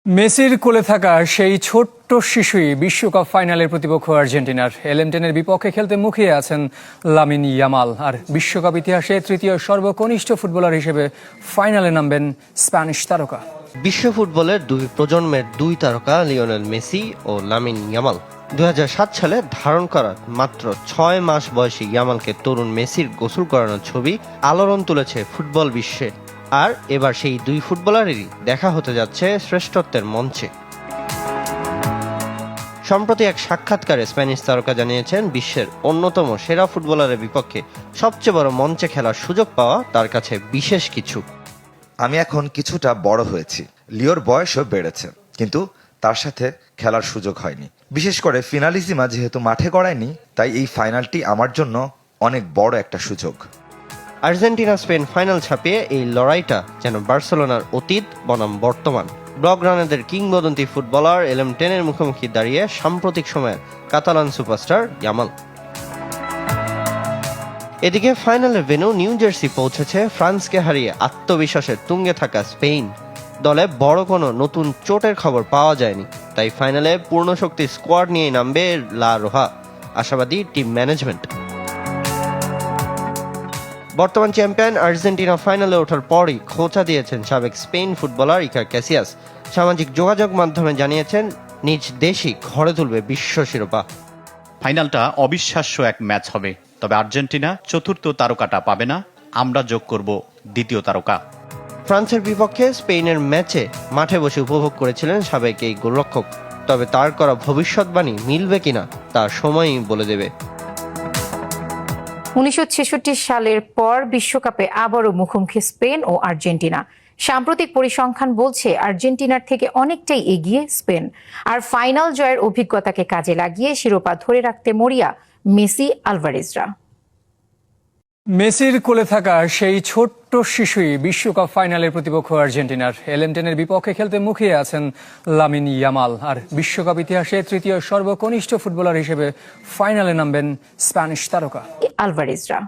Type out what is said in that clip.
মেসির কোলে থাকা সেই ছোট্ট শিশুই বিশ্বকাপ ফাইনালের প্রতিপক্ষ আর্জেন্টিনার এলেমটেনের বিপক্ষে খেলতে মুখিয়ে আছেন লামিন ইয়ামাল। আর বিশ্বকাপ ইতিহাসে তৃতীয় সর্বকনিষ্ঠ ফুটবলার হিসেবে ফাইনালে নামবেন স্প্যানিশ তারকা। বিশ্ব ফুটবলের দুই প্রজন্মের দুই তারকা লিওনেল মেসি ও লামিন ইয়ামাল 2007 সালে ধারণ করা মাত্র 6 মাস বয়সী ইয়ামালকে তরুণ মেসির গোসল করানোর ছবি আলোড়ন তুলেছে ফুটবল বিশ্বে। আর এবার সেই দুই ফুটবলারেরই দেখা হতে যাচ্ছে শ্রেষ্ঠত্বের মঞ্চে। সম্প্রতি এক সাক্ষাৎকারে স্প্যানিশ তারকা জানিয়েছেন, বিশ্বের অন্যতম সেরা ফুটবলারের বিপক্ষে সবচেয়ে বড় মঞ্চে খেলার সুযোগ পাওয়া তার কাছে বিশেষ কিছু। আমি এখন কিছুটা বড় হয়েছি, লিওর বয়সও বেড়েছে, কিন্তু তার সাথে খেলার সুযোগ হয়নি। বিশেষ করে ফিনালিজিমা যেহেতু মাঠে গড়ায়নি, তাই এই ফাইনালটি আমার জন্য অনেক বড় একটা সুযোগ। আর্জেন্টিনা স্পেন ফাইনাল ছাপিয়ে এই লড়াইটা যেন বার্সেলোনার অতীত বনাম বর্তমান। ব্লগ রানারদের কিংবদন্তি ফুটবলার এলেমটেনের মুখোমুখি দাঁড়িয়ে সাম্প্রতিক সময়ের কাতালান সুপারস্টার ইয়ামাল। এদিকে ফাইনালের ভেন্যু নিউ জার্সি পৌঁছেছে ফ্রান্সকে হারিয়ে আত্মবিশ্বাসের তুঙ্গে থাকা স্পেন। দলে বড় কোনো নতুন চোটের খবর পাওয়া যায়নি, তাই ফাইনালে পূর্ণ শক্তির স্কোয়াড নিয়ে নামবে লা রোহা, আশাবাদী টিম ম্যানেজমেন্ট। বর্তমান চ্যাম্পিয়ন আর্জেন্টিনা ফাইনালে ওঠার পরই খোঁচা দিয়েছেন সাবেক স্পেন ফুটবলার ইকার ক্যাসিয়াস। সামাজিক যোগাযোগ মাধ্যমে জানিয়েছেন, নিজ দেশই ঘরে তুলবে বিশ্ব শিরোপা। ফাইনালটা অবিশ্বাস্য এক ম্যাচ হবে, তবে আর্জেন্টিনা চতুর্থ তারকাটা পাবে না, আমরা যোগ করব দ্বিতীয় তারকা। ফ্রান্সের বিপক্ষে স্পেনের ম্যাচে মাঠে বসে উপভোগ করেছিলেন সাবেক এই গোলরক্ষক। তবে তার করা ভবিষ্যৎবাণী মিলবে কিনা তা সময়ই বলে দেবে। 1966 সালের পর বিশ্বকাপে আবারও মুখোমুখি স্পেন ও আর্জেন্টিনা। সাম্প্রতিক পরিসংখ্যান বলছে আর্জেন্টিনার থেকে অনেকটাই এগিয়ে স্পেন। আর ফাইনাল জয়ের অভিজ্ঞতাকে কাজে লাগিয়ে শিরোপা ধরে রাখতে মরিয়া মেসি আলভারেজরা। মেসির কোলে থাকা সেই ছোট্ট শিশুই বিশ্বকাপ ফাইনালের প্রতিপক্ষ আর্জেন্টিনার এলেমটেনের বিপক্ষে খেলতে মুখিয়ে আছেন লামিন ইয়ামাল। আর বিশ্বকাপ ইতিহাসে তৃতীয় সর্বকনিষ্ঠ ফুটবলার হিসেবে ফাইনালে নামবেন স্প্যানিশ তারকা আলভারেজরা।